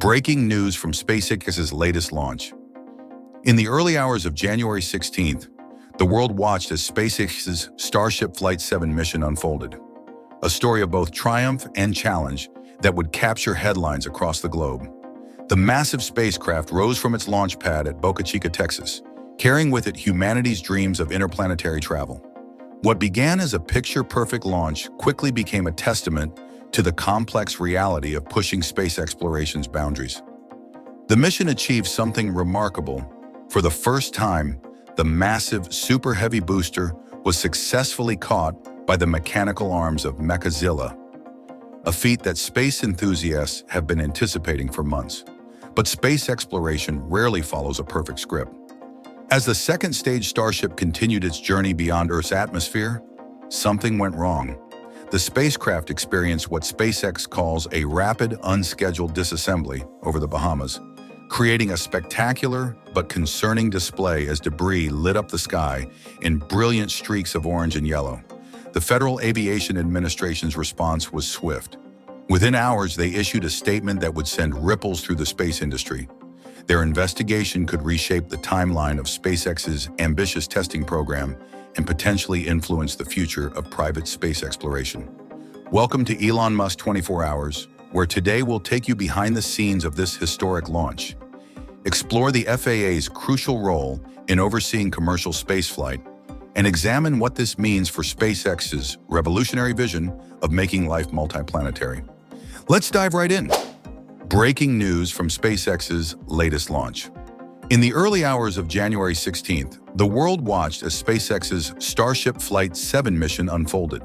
Breaking news from SpaceX's latest launch. In the early hours of January 16th, the world watched as SpaceX's Starship Flight 7 mission unfolded. A story of both triumph and challenge that would capture headlines across the globe. The massive spacecraft rose from its launch pad at Boca Chica, Texas, carrying with it humanity's dreams of interplanetary travel. What began as a picture-perfect launch quickly became a testament to the complex reality of pushing space exploration's boundaries. The mission achieved something remarkable. For the first time, the massive Super Heavy booster was successfully caught by the mechanical arms of Mechazilla, a feat that space enthusiasts have been anticipating for months. But space exploration rarely follows a perfect script. As the second stage Starship continued its journey beyond Earth's atmosphere, something went wrong. The spacecraft experienced what SpaceX calls a rapid, unscheduled disassembly over the Bahamas, creating a spectacular but concerning display as debris lit up the sky in brilliant streaks of orange and yellow. The Federal Aviation Administration's response was swift. Within hours, they issued a statement that would send ripples through the space industry. Their investigation could reshape the timeline of SpaceX's ambitious testing program and potentially influence the future of private space exploration. Welcome to Elon Musk 24 Hours, where today we'll take you behind the scenes of this historic launch. Explore the FAA's crucial role in overseeing commercial spaceflight and examine what this means for SpaceX's revolutionary vision of making life multiplanetary. Let's dive right in. Breaking news from SpaceX's latest launch. In the early hours of January 16th, the world watched as SpaceX's Starship Flight 7 mission unfolded.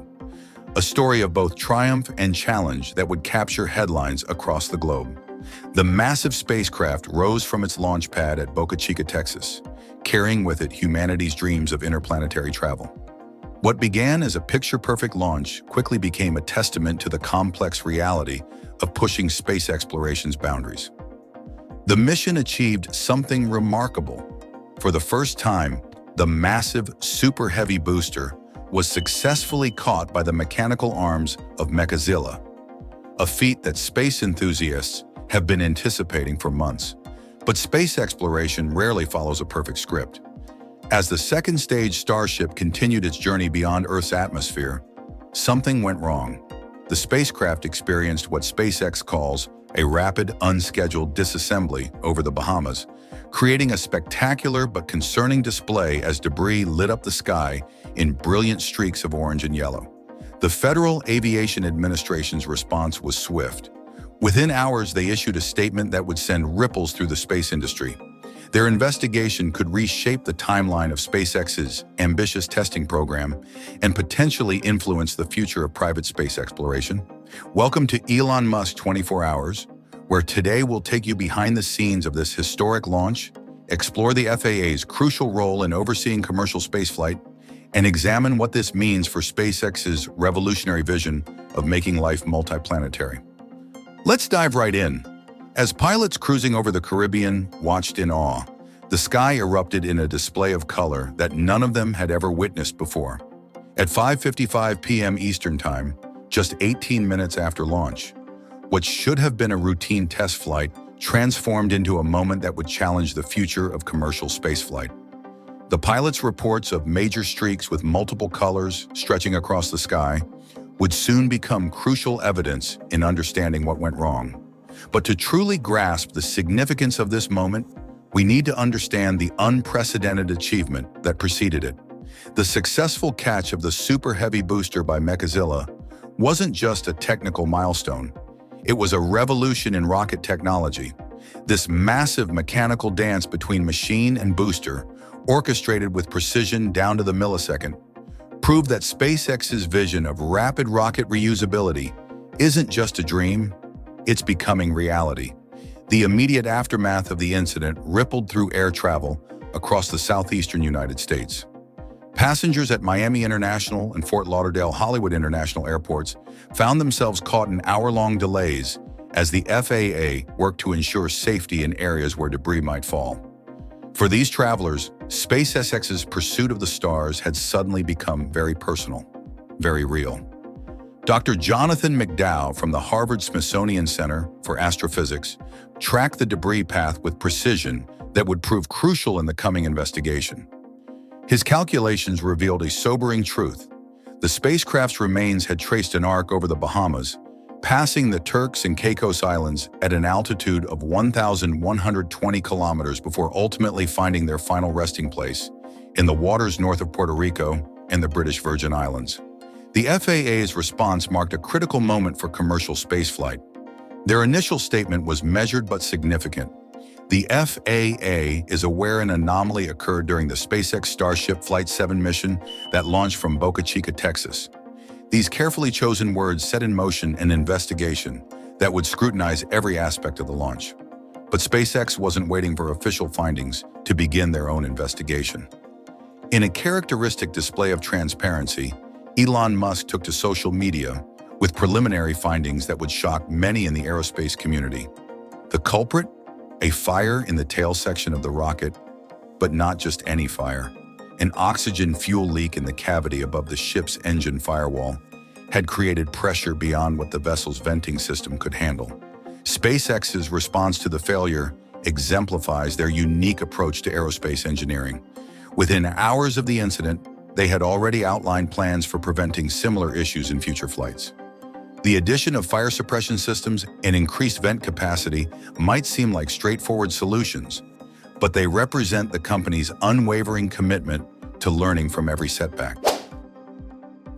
A story of both triumph and challenge that would capture headlines across the globe. The massive spacecraft rose from its launch pad at Boca Chica, Texas, carrying with it humanity's dreams of interplanetary travel. What began as a picture-perfect launch quickly became a testament to the complex reality of pushing space exploration's boundaries. The mission achieved something remarkable. For the first time, the massive Super Heavy booster was successfully caught by the mechanical arms of Mechazilla, a feat that space enthusiasts have been anticipating for months. But space exploration rarely follows a perfect script. As the second stage Starship continued its journey beyond Earth's atmosphere, something went wrong. The spacecraft experienced what SpaceX calls a rapid, unscheduled disassembly over the Bahamas, creating a spectacular but concerning display as debris lit up the sky in brilliant streaks of orange and yellow. The Federal Aviation Administration's response was swift. Within hours, they issued a statement that would send ripples through the space industry. Their investigation could reshape the timeline of SpaceX's ambitious testing program and potentially influence the future of private space exploration. Welcome to Elon Musk 24 Hours, where today we'll take you behind the scenes of this historic launch, explore the FAA's crucial role in overseeing commercial spaceflight, and examine what this means for SpaceX's revolutionary vision of making life multiplanetary. Let's dive right in. As pilots cruising over the Caribbean watched in awe, the sky erupted in a display of color that none of them had ever witnessed before. At 5:55 p.m. Eastern Time, just 18 minutes after launch, what should have been a routine test flight transformed into a moment that would challenge the future of commercial spaceflight. The pilots' reports of major streaks with multiple colors stretching across the sky would soon become crucial evidence in understanding what went wrong. But to truly grasp the significance of this moment, we need to understand the unprecedented achievement that preceded it. The successful catch of the Super Heavy booster by Mechazilla wasn't just a technical milestone. It was a revolution in rocket technology. This massive mechanical dance between machine and booster, orchestrated with precision down to the millisecond, proved that SpaceX's vision of rapid rocket reusability isn't just a dream, it's becoming reality. The immediate aftermath of the incident rippled through air travel across the southeastern United States. Passengers at Miami International and Fort Lauderdale Hollywood International airports found themselves caught in hour-long delays as the FAA worked to ensure safety in areas where debris might fall. For these travelers, SpaceX's pursuit of the stars had suddenly become very personal, very real. Dr. Jonathan McDowell from the Harvard Smithsonian Center for Astrophysics track the debris path with precision that would prove crucial in the coming investigation. His calculations revealed a sobering truth. The spacecraft's remains had traced an arc over the Bahamas, passing the Turks and Caicos Islands at an altitude of 1,120 kilometers before ultimately finding their final resting place in the waters north of Puerto Rico and the British Virgin Islands. The FAA's response marked a critical moment for commercial spaceflight. Their initial statement was measured but significant. The FAA is aware an anomaly occurred during the SpaceX Starship Flight 7 mission that launched from Boca Chica, Texas. These carefully chosen words set in motion an investigation that would scrutinize every aspect of the launch. But SpaceX wasn't waiting for official findings to begin their own investigation. In a characteristic display of transparency, Elon Musk took to social media with preliminary findings that would shock many in the aerospace community. The culprit? A fire in the tail section of the rocket, but not just any fire. An oxygen fuel leak in the cavity above the ship's engine firewall had created pressure beyond what the vessel's venting system could handle. SpaceX's response to the failure exemplifies their unique approach to aerospace engineering. Within hours of the incident, they had already outlined plans for preventing similar issues in future flights. The addition of fire suppression systems and increased vent capacity might seem like straightforward solutions, but they represent the company's unwavering commitment to learning from every setback.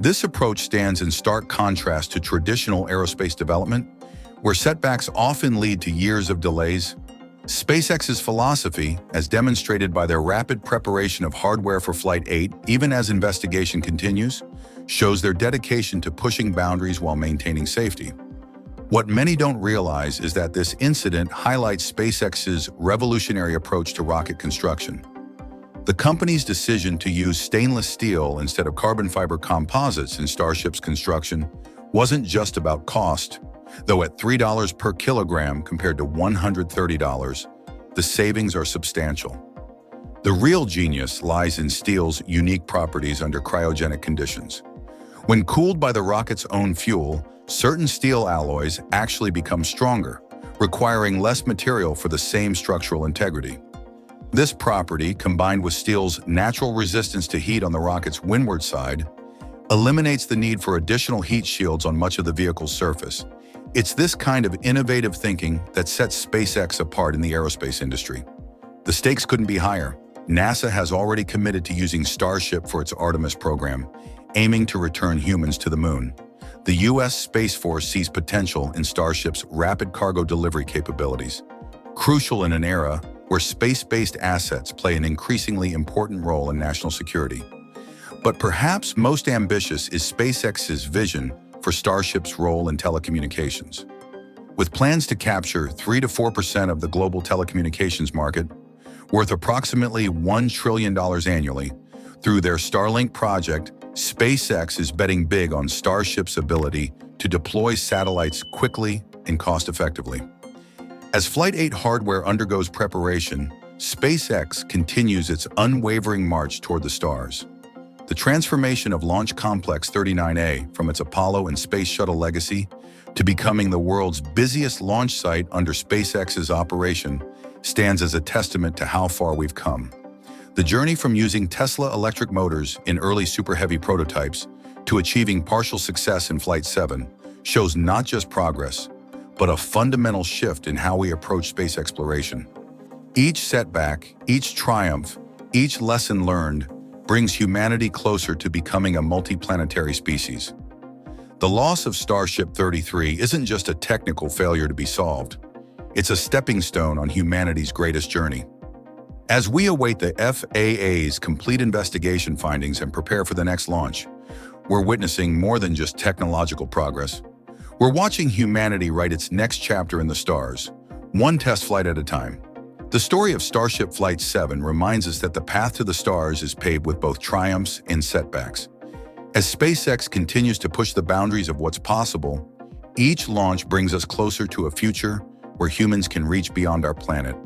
This approach stands in stark contrast to traditional aerospace development, where setbacks often lead to years of delays. SpaceX's philosophy, as demonstrated by their rapid preparation of hardware for Flight 8, even as investigation continues, shows their dedication to pushing boundaries while maintaining safety. What many don't realize is that this incident highlights SpaceX's revolutionary approach to rocket construction. The company's decision to use stainless steel instead of carbon fiber composites in Starship's construction wasn't just about cost, though at $3 per kilogram compared to $130, the savings are substantial. The real genius lies in steel's unique properties under cryogenic conditions. When cooled by the rocket's own fuel, certain steel alloys actually become stronger, requiring less material for the same structural integrity. This property, combined with steel's natural resistance to heat on the rocket's windward side, eliminates the need for additional heat shields on much of the vehicle's surface. It's this kind of innovative thinking that sets SpaceX apart in the aerospace industry. The stakes couldn't be higher. NASA has already committed to using Starship for its Artemis program, aiming to return humans to the moon. The U.S. Space Force sees potential in Starship's rapid cargo delivery capabilities, crucial in an era where space-based assets play an increasingly important role in national security. But perhaps most ambitious is SpaceX's vision for Starship's role in telecommunications. With plans to capture 3 to 4% of the global telecommunications market, worth approximately $1 trillion annually, through their Starlink project, SpaceX is betting big on Starship's ability to deploy satellites quickly and cost-effectively. As Flight 8 hardware undergoes preparation, SpaceX continues its unwavering march toward the stars. The transformation of Launch Complex 39A from its Apollo and Space Shuttle legacy to becoming the world's busiest launch site under SpaceX's operation stands as a testament to how far we've come. The journey from using Tesla electric motors in early Super Heavy prototypes to achieving partial success in Flight 7 shows not just progress, but a fundamental shift in how we approach space exploration. Each setback, each triumph, each lesson learned brings humanity closer to becoming a multiplanetary species. The loss of Starship 33 isn't just a technical failure to be solved. It's a stepping stone on humanity's greatest journey. As we await the FAA's complete investigation findings and prepare for the next launch, we're witnessing more than just technological progress. We're watching humanity write its next chapter in the stars, one test flight at a time. The story of Starship Flight 7 reminds us that the path to the stars is paved with both triumphs and setbacks. As SpaceX continues to push the boundaries of what's possible, each launch brings us closer to a future where humans can reach beyond our planet.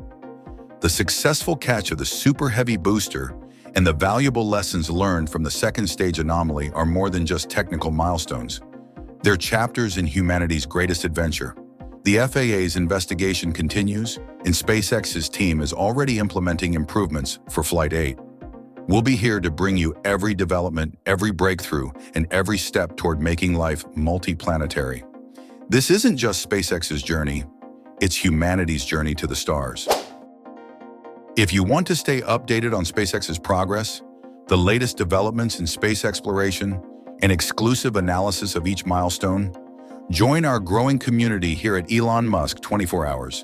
The successful catch of the Super Heavy booster and the valuable lessons learned from the second stage anomaly are more than just technical milestones. They're chapters in humanity's greatest adventure, The FAA's investigation continues, and SpaceX's team is already implementing improvements for Flight 8. We'll be here to bring you every development, every breakthrough, and every step toward making life multiplanetary. This isn't just SpaceX's journey, it's humanity's journey to the stars. If you want to stay updated on SpaceX's progress, the latest developments in space exploration, and exclusive analysis of each milestone, join our growing community here at Elon Musk 24 Hours.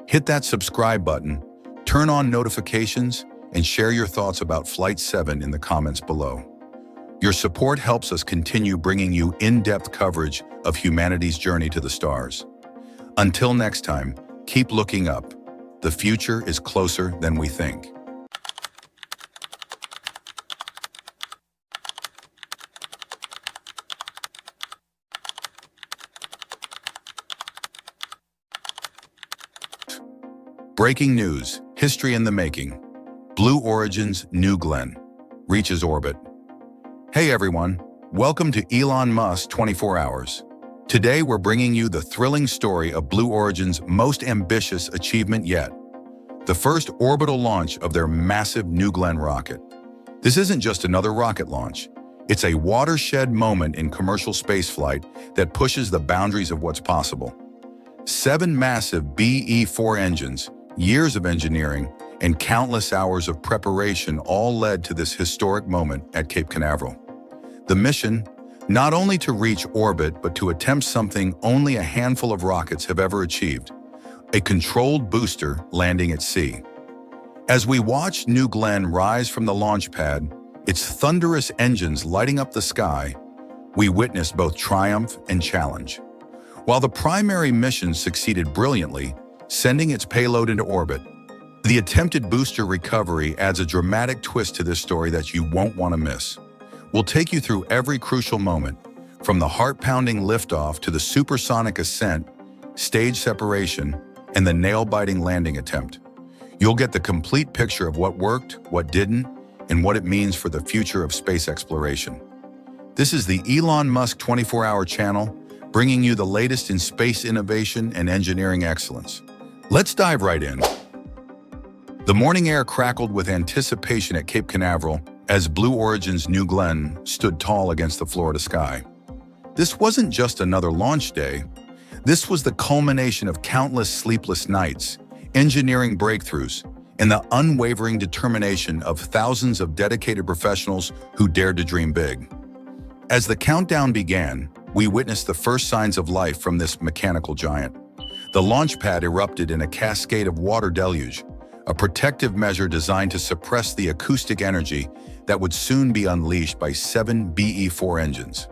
Hit that subscribe button, turn on notifications, and share your thoughts about Flight 7 in the comments below. Your support helps us continue bringing you in-depth coverage of humanity's journey to the stars. Until next time, keep looking up. The future is closer than we think. Breaking news, history in the making. Blue Origin's New Glenn reaches orbit. Hey everyone, welcome to Elon Musk 24 Hours. Today we're bringing you the thrilling story of Blue Origin's most ambitious achievement yet. The first orbital launch of their massive New Glenn rocket. This isn't just another rocket launch. It's a watershed moment in commercial spaceflight that pushes the boundaries of what's possible. 7 massive BE-4 engines, years of engineering, and countless hours of preparation all led to this historic moment at Cape Canaveral. The mission, not only to reach orbit, but to attempt something only a handful of rockets have ever achieved, a controlled booster landing at sea. As we watched New Glenn rise from the launch pad, its thunderous engines lighting up the sky, we witnessed both triumph and challenge. While the primary mission succeeded brilliantly, sending its payload into orbit, the attempted booster recovery adds a dramatic twist to this story that you won't want to miss. We'll take you through every crucial moment, from the heart-pounding liftoff to the supersonic ascent, stage separation, and the nail-biting landing attempt. You'll get the complete picture of what worked, what didn't, and what it means for the future of space exploration. This is the Elon Musk 24-hour channel, bringing you the latest in space innovation and engineering excellence. Let's dive right in. The morning air crackled with anticipation at Cape Canaveral as Blue Origin's New Glenn stood tall against the Florida sky. This wasn't just another launch day. This was the culmination of countless sleepless nights, engineering breakthroughs, and the unwavering determination of thousands of dedicated professionals who dared to dream big. As the countdown began, we witnessed the first signs of life from this mechanical giant. The launch pad erupted in a cascade of water deluge, a protective measure designed to suppress the acoustic energy that would soon be unleashed by 7 BE-4 engines.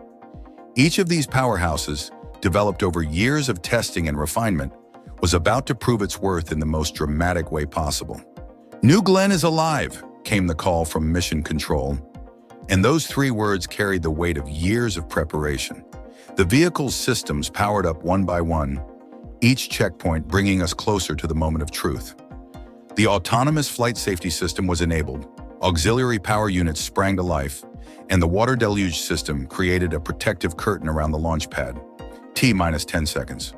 Each of these powerhouses, developed over years of testing and refinement, was about to prove its worth in the most dramatic way possible. "New Glenn is alive," came the call from Mission Control, and those 3 words carried the weight of years of preparation. The vehicle's systems powered up one by one, each checkpoint bringing us closer to the moment of truth. The autonomous flight safety system was enabled, auxiliary power units sprang to life, and the water deluge system created a protective curtain around the launch pad. T-minus 10 seconds.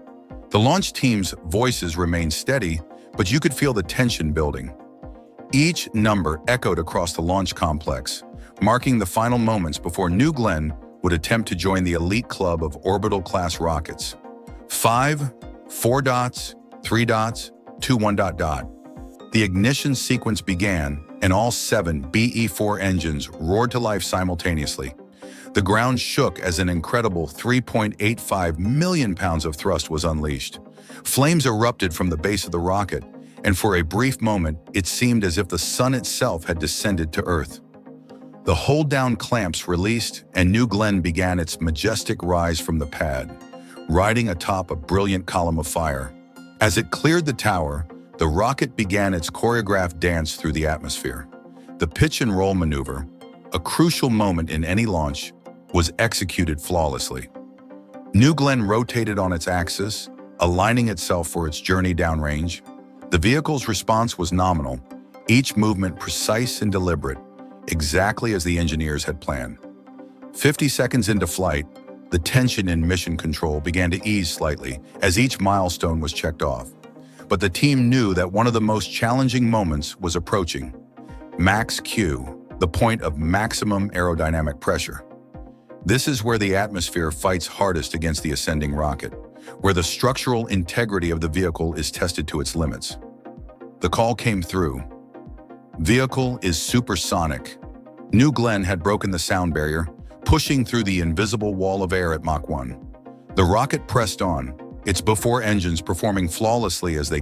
The launch team's voices remained steady, but you could feel the tension building. Each number echoed across the launch complex, marking the final moments before New Glenn would attempt to join the elite club of Orbital-class rockets. 5, 4 dots, 3 dots, 2, 1 dot dot. The ignition sequence began, and all 7 BE-4 engines roared to life simultaneously. The ground shook as an incredible 3.85 million pounds of thrust was unleashed. Flames erupted from the base of the rocket, and for a brief moment, it seemed as if the sun itself had descended to Earth. The hold-down clamps released, and New Glenn began its majestic rise from the pad, riding atop a brilliant column of fire. As it cleared the tower, the rocket began its choreographed dance through the atmosphere. The pitch and roll maneuver, a crucial moment in any launch, was executed flawlessly. New Glenn rotated on its axis, aligning itself for its journey downrange. The vehicle's response was nominal, each movement precise and deliberate, exactly as the engineers had planned. 50 seconds into flight, The tension in mission control began to ease slightly as each milestone was checked off. But the team knew that one of the most challenging moments was approaching. Max Q, the point of maximum aerodynamic pressure. This is where the atmosphere fights hardest against the ascending rocket, where the structural integrity of the vehicle is tested to its limits. The call came through. Vehicle is supersonic. New Glenn had broken the sound barrier, pushing through the invisible wall of air at Mach 1. The rocket pressed on, its before engines performing flawlessly as they